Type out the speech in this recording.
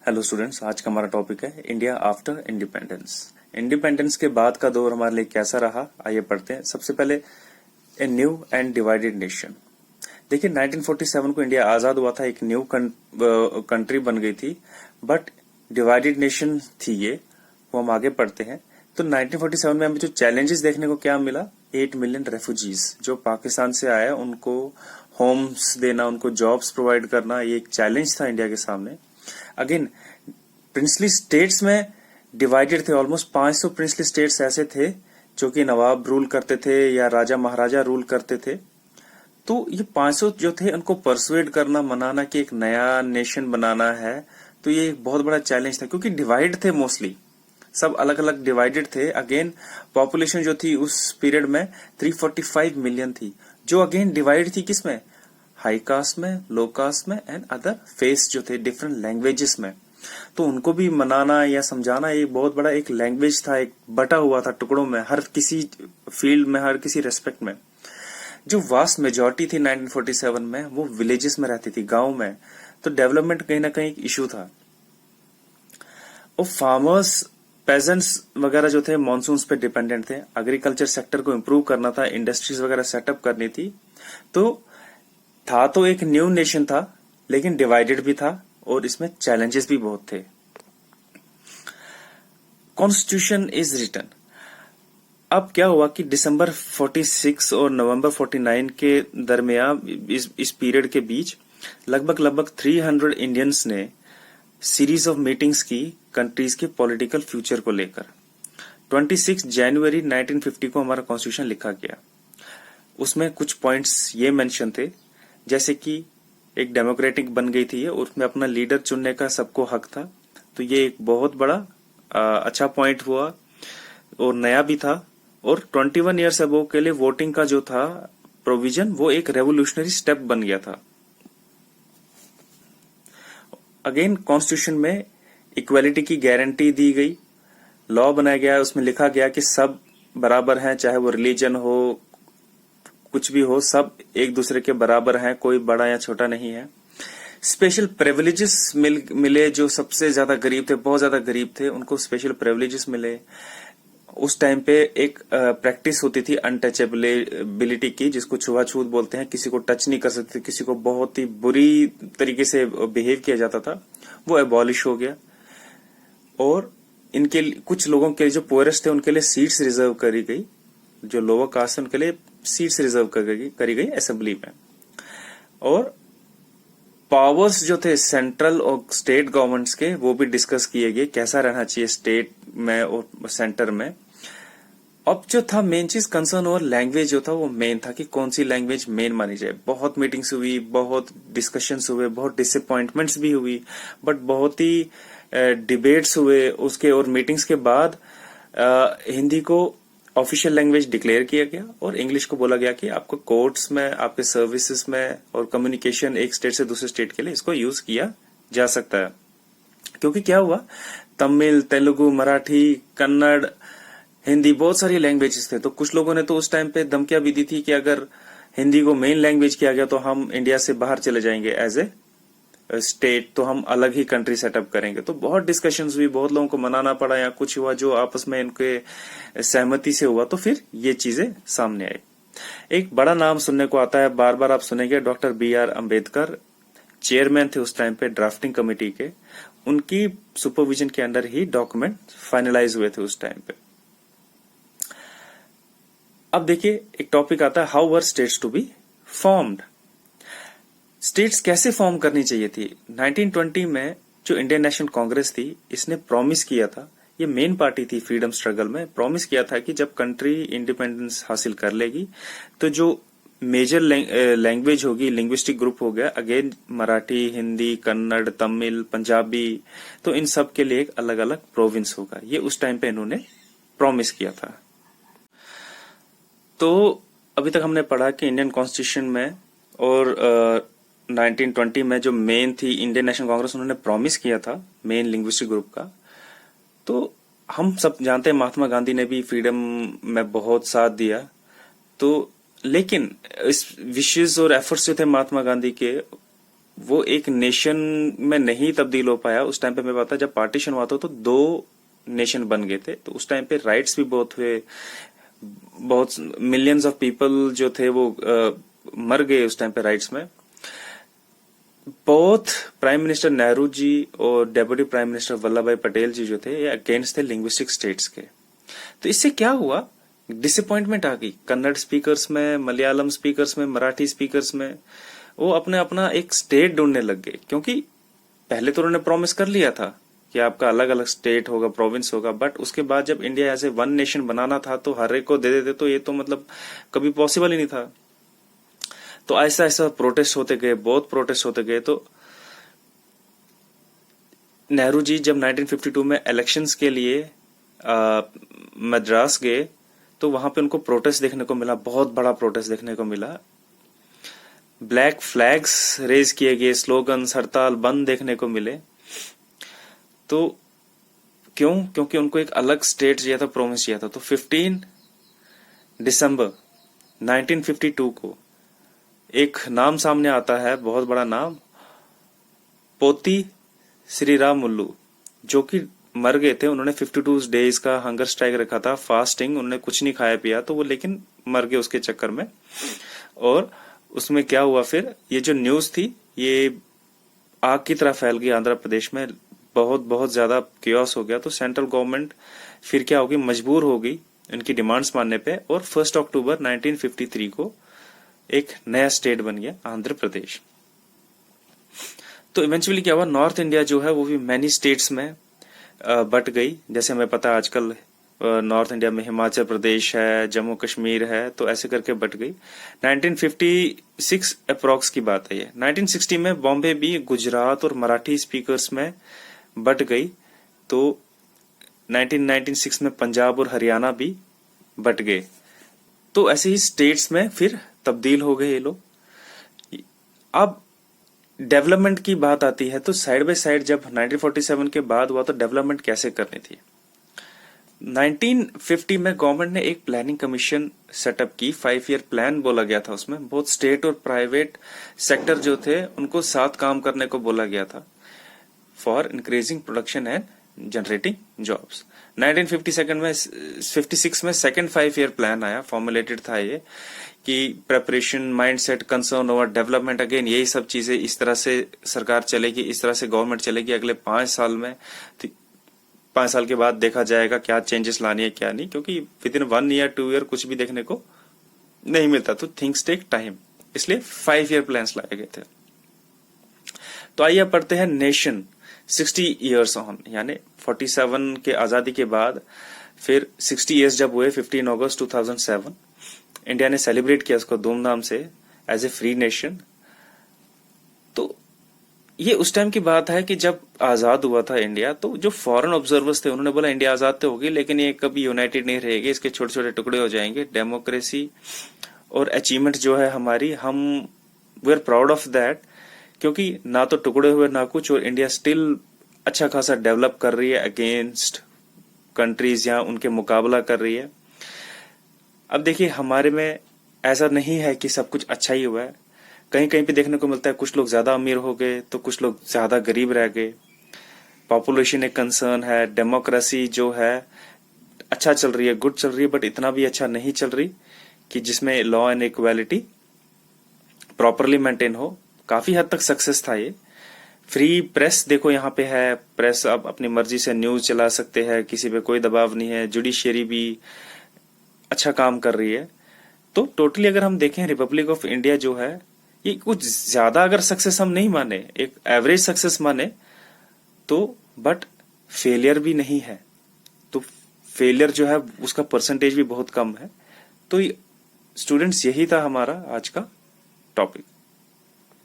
Hello students, आज का हमारा टॉपिक है इंडिया आफ्टर इंडिपेंडेंस। इंडिपेंडेंस के बाद का दौर हमारे लिए कैसा रहा, आइए पढ़ते हैं। सबसे पहले a new and divided nation. देखिए 1947 को इंडिया आजाद हुआ था, एक न्यू कंट्री बन गई थी, बट डिवाइडेड नेशन थी ये। वो हम आगे पढ़ते हैं। तो 1947 में हमें जो चैलेंजेस देखने को क्या मिला, 8 मिलियन रेफ्यूजीज जो पाकिस्तान से आए, उनको होम्स देना, उनको जॉब्स प्रोवाइड करना, ये एक चैलेंज था इंडिया के सामने। अगेन प्रिंसली स्टेट्स में डिवाइडेड थे। ऑलमोस्ट 500 प्रिंसली स्टेट्स ऐसे थे जो कि नवाब रूल करते थे या राजा महाराजा रूल करते थे। तो ये 500 जो थे, उनको परसुएड करना, मनाना कि एक नया नेशन बनाना है, तो ये एक बहुत बड़ा चैलेंज था, क्योंकि डिवाइड थे, मोस्टली सब अलग अलग डिवाइडेड थे। अगेन पॉपुलेशन जो थी उस पीरियड में 345 मिलियन थी, जो अगेन डिवाइड थी किसमें, हाई कास्ट में, लो कास्ट में एंड अदर फेस जो थे डिफरेंट लैंग्वेजेस में। तो उनको भी मनाना या समझाना एक बहुत बड़ा एक लैंग्वेज था, एक बटा हुआ था टुकड़ों में, हर किसी फील्ड में, हर किसी रेस्पेक्ट में। जो वास्ट मेजोरिटी थी 1947 में, वो विलेजेस में रहती थी, गांव में। तो डेवलपमेंट कहीं ना कहीं एक इशू था। और फार्मर्स, पेजेंट्स वगैरह जो थे मॉनसून्स पे डिपेंडेंट थे। एग्रीकल्चर सेक्टर को इम्प्रूव करना था, इंडस्ट्रीज वगैरह सेटअप करनी थी। तो एक न्यू नेशन था, लेकिन डिवाइडेड भी था और इसमें चैलेंजेस भी बहुत थे। Constitution is written. अब क्या हुआ कि दिसंबर 46 और नवंबर 49 के दरमियान, इस पीरियड के बीच लगभग 300 इंडियंस ने सीरीज ऑफ मीटिंग्स की कंट्रीज के पॉलिटिकल फ्यूचर को लेकर। 26 जनवरी 1950 को हमारा कॉन्स्टिट्यूशन लिखा गया। उसमें कुछ पॉइंट्स ये मेंशन थे, जैसे कि एक डेमोक्रेटिक बन गई थी ये, और उसमें अपना लीडर चुनने का सबको हक था। तो ये एक बहुत बड़ा अच्छा पॉइंट हुआ और नया भी था। और 21 ईयर्स अबो के लिए वोटिंग का जो था प्रोविजन, वो एक रेवोल्यूशनरी स्टेप बन गया था। अगेन कॉन्स्टिट्यूशन में इक्वालिटी की गारंटी दी गई, लॉ बनाया गया, उसमें लिखा गया कि सब बराबर हैं, चाहे वो रिलीजन हो, कुछ भी हो, सब एक दूसरे के बराबर हैं, कोई बड़ा या छोटा नहीं है। स्पेशल प्रिविलेजेस मिले, जो सबसे ज्यादा गरीब थे, बहुत ज्यादा गरीब थे, उनको स्पेशल प्रिविलेजेस मिले। उस टाइम पे एक प्रैक्टिस होती थी अनटचेबिलिटी की, जिसको छुआछूत बोलते हैं, किसी को टच नहीं कर सकते, किसी को बहुत ही बुरी तरीके से बिहेव किया जाता था, वो एबॉलिश हो गया। और इनके कुछ लोगों के लिए, जो पुअरेस्ट थे, उनके लिए सीट्स रिजर्व करी गई, जो लोअर कास्ट है उनके लिए सीट्स रिजर्व करी गई असेंबली में। और पावर्स जो थे सेंट्रल और स्टेट गवर्नमेंट्स के, वो भी डिस्कस किए गए, कैसा रहना चाहिए स्टेट में और सेंटर में। अब जो था मेन चीज कंसर्न और लैंग्वेज जो था, वो मेन था कि कौन सी लैंग्वेज मेन मानी जाए। बहुत मीटिंग्स हुई, बहुत डिस्कशंस हुए, बहुत डिसअपॉइंटमेंट्स भी हुई, बट बहुत ही डिबेट्स हुए उसके। और मीटिंग्स के बाद हिंदी को ऑफिशियल लैंग्वेज डिक्लेयर किया गया और इंग्लिश को बोला गया कि आपको कोर्ट्स में, आपके सर्विसेज में और कम्युनिकेशन एक स्टेट से दूसरे स्टेट के लिए इसको यूज किया जा सकता है। क्योंकि क्या हुआ, तमिल, तेलुगु, मराठी, कन्नड़, हिंदी, बहुत सारी लैंग्वेजेस थे। तो कुछ लोगों ने तो उस टाइम पे धमकियां भी दी थी कि अगर हिंदी को मेन लैंग्वेज किया गया तो हम इंडिया से बाहर चले जाएंगे एज ए स्टेट, तो हम अलग ही कंट्री सेटअप करेंगे। तो बहुत डिस्कशंस हुई, बहुत लोगों को मनाना पड़ा या कुछ हुआ जो आपस में इनके सहमति से हुआ, तो फिर ये चीजें सामने आई। एक बड़ा नाम सुनने को आता है, बार बार आप सुनेंगे, डॉक्टर BR अम्बेडकर चेयरमैन थे उस टाइम पे ड्राफ्टिंग कमेटी के। उनकी सुपरविजन के अंडर ही डॉक्यूमेंट फाइनलाइज हुए थे उस टाइम पे। अब देखिए एक टॉपिक आता है, how were states to be formed. States कैसे फॉर्म करनी चाहिए थी। 1920 में जो इंडियन नेशनल कांग्रेस थी, इसने प्रॉमिस किया था, ये मेन पार्टी थी फ्रीडम स्ट्रगल में, प्रॉमिस किया था कि जब कंट्री इंडिपेंडेंस हासिल कर लेगी तो जो मेजर लैंग्वेज होगी, लिंग्विस्टिक ग्रुप हो गया, अगेन मराठी, हिंदी, कन्नड़, तमिल, पंजाबी, तो इन सब के लिए एक अलग अलग प्रोविंस होगा। ये उस टाइम पे इन्होंने प्रॉमिस किया था। तो अभी तक हमने पढ़ा कि इंडियन कॉन्स्टिट्यूशन में और 1920 में जो मेन थी इंडियन नेशनल कांग्रेस, उन्होंने प्रॉमिस किया था मेन लिंग्विस्टिक ग्रुप का। तो हम सब जानते हैं महात्मा गांधी ने भी फ्रीडम में बहुत साथ दिया। तो लेकिन इस विशेष और एफर्ट्स जो थे महात्मा गांधी के, वो एक नेशन में नहीं तब्दील हो पाया। उस टाइम पे मैं बताया जब पार्टीशन हुआ था तो 2 नेशन बन गए थे, तो उस टाइम पे राइट्स भी बहुत हुए, बहुत मिलियंस ऑफ पीपल जो थे वो मर गए उस टाइम पे राइट्स में। Both prime minister Nehru ji और डेप्यूटी प्राइम मिनिस्टर वल्लभ भाई पटेल जी जो थे ये अगेंस्ट थे लिंग्विस्टिक स्टेट्स के। तो इससे क्या हुआ, डिसअपॉइंटमेंट आ गई कन्नड़ स्पीकर्स में, मलयालम स्पीकर्स में, मराठी स्पीकर्स में। वो अपने अपना एक स्टेट ढूंढने लग गए, क्योंकि पहले तो उन्होंने प्रॉमिस कर लिया था कि आपका अलग अलग स्टेट होगा, प्रोविंस होगा, बट उसके बाद जब इंडिया ऐसे वन नेशन बनाना था तो हर एक को दे देते, तो ये तो मतलब कभी पॉसिबल ही नहीं था। तो ऐसा ऐसा प्रोटेस्ट होते गए, बहुत प्रोटेस्ट होते गए। तो नेहरू जी जब 1952 में इलेक्शंस के लिए मद्रास गए तो वहां पे उनको प्रोटेस्ट देखने को मिला, बहुत बड़ा प्रोटेस्ट देखने को मिला। ब्लैक फ्लैग्स रेज किए गए, स्लोगन्स, हड़ताल, बंद देखने को मिले। तो क्यों? क्योंकि उनको एक अलग स्टेट चाहिए था, प्रोविंस चाहिए था। तो 15 दिसंबर 1952 को एक नाम सामने आता है, बहुत बड़ा नाम, पोती श्री राम मुल्लू, जो कि मर गए थे। उन्होंने 52 डेज का हंगर स्ट्राइक रखा था, फास्टिंग, उन्होंने कुछ नहीं खाया पिया, तो वो लेकिन मर गए उसके चक्कर में। और उसमें क्या हुआ फिर, ये जो न्यूज थी ये आग की तरह फैल गई आंध्र प्रदेश में, बहुत बहुत ज्यादा केओस हो गया। तो सेंट्रल गवर्नमेंट फिर क्या होगी, मजबूर हो गई इनकी डिमांड्स मानने पे, और 1 अक्टूबर 1953 को एक नया स्टेट बन गया आंध्र प्रदेश। तो इवेंचुअली क्या हुआ, नॉर्थ इंडिया जो है वो भी मैनी स्टेट्स में बट गई। जैसे हमें पता है आजकल नॉर्थ इंडिया में हिमाचल प्रदेश है, जम्मू कश्मीर है, तो ऐसे करके बट गई। 1956 अप्रॉक्स की बात है ये। 1960 में बॉम्बे भी गुजरात और मराठी स्पीकर्स में बट गई। तो 1996 में पंजाब और हरियाणा भी बट गए। तो ऐसे ही स्टेट्स में फिर तब्दील हो गए ये लोग। अब डेवलपमेंट की बात आती है तो साइड बाय साइड जब 1947 के बाद हुआ तो डेवलपमेंट कैसे करनी थी। 1950 में गवर्नमेंट ने एक प्लानिंग कमीशन सेटअप की, 5 ईयर प्लान बोला गया था उसमें। बहुत स्टेट और प्राइवेट सेक्टर जो थे उनको साथ काम करने को बोला गया था for increasing production and generating jobs. 1956 में सेकंड 5 ईयर प्लान आया, फॉर्मुलेटेड था ये कि preparation, mindset, concern over development, again यही सब चीजें, इस तरह से सरकार चलेगी, इस तरह से गवर्नमेंट चलेगी अगले 5 साल में। 5 साल के बाद देखा जाएगा क्या चेंजेस लानी है क्या नहीं, क्योंकि विद इन 1 ईयर 2 ईयर कुछ भी देखने को नहीं मिलता, तो थिंग्स टेक टाइम, इसलिए 5 ईयर प्लान्स लाए गए थे। तो आइए पढ़ते हैं नेशन 60 ईयर्स ऑन, यानी 47 के आजादी के बाद फिर 60 ईयर्स जब हुए 15 अगस्त 2007 इंडिया ने सेलिब्रेट किया उसको धूमधाम से एज ए फ्री नेशन। तो ये उस टाइम की बात है कि जब आजाद हुआ था इंडिया, तो जो फॉरेन ऑब्जर्वर्स थे उन्होंने बोला इंडिया आजाद तो होगी लेकिन ये कभी यूनाइटेड नहीं रहेगी, इसके छोटे छोटे टुकड़े हो जाएंगे। डेमोक्रेसी और अचीवमेंट जो है हमारी, हम we are proud of that, क्योंकि ना तो टुकड़े हुए ना कुछ, और इंडिया स्टिल अच्छा खासा डेवलप कर रही है अगेंस्ट कंट्रीज या उनके मुकाबला कर रही है। अब देखिए हमारे में ऐसा नहीं है कि सब कुछ अच्छा ही हुआ है, कहीं कहीं पे देखने को मिलता है कुछ लोग ज्यादा अमीर हो गए तो कुछ लोग ज्यादा गरीब रह गए। पॉपुलेशन एक कंसर्न है, डेमोक्रेसी जो है अच्छा चल रही है, गुड चल रही है, बट इतना भी अच्छा नहीं चल रही कि जिसमें law and equality properly maintain हो। काफी हद तक सक्सेस था ये। फ्री प्रेस देखो यहाँ पे है, प्रेस अब अपनी मर्जी से न्यूज चला सकते हैं, किसी पे कोई दबाव नहीं है। जुडिशियरी भी अच्छा काम कर रही है। तो टोटली अगर हम देखें रिपब्लिक ऑफ इंडिया जो है ये कुछ ज्यादा अगर सक्सेस हम नहीं माने, एक एवरेज सक्सेस माने तो, बट फेलियर भी नहीं है। तो फेलियर जो है उसका परसेंटेज भी बहुत कम है। तो स्टूडेंट्स यही था हमारा आज का टॉपिक।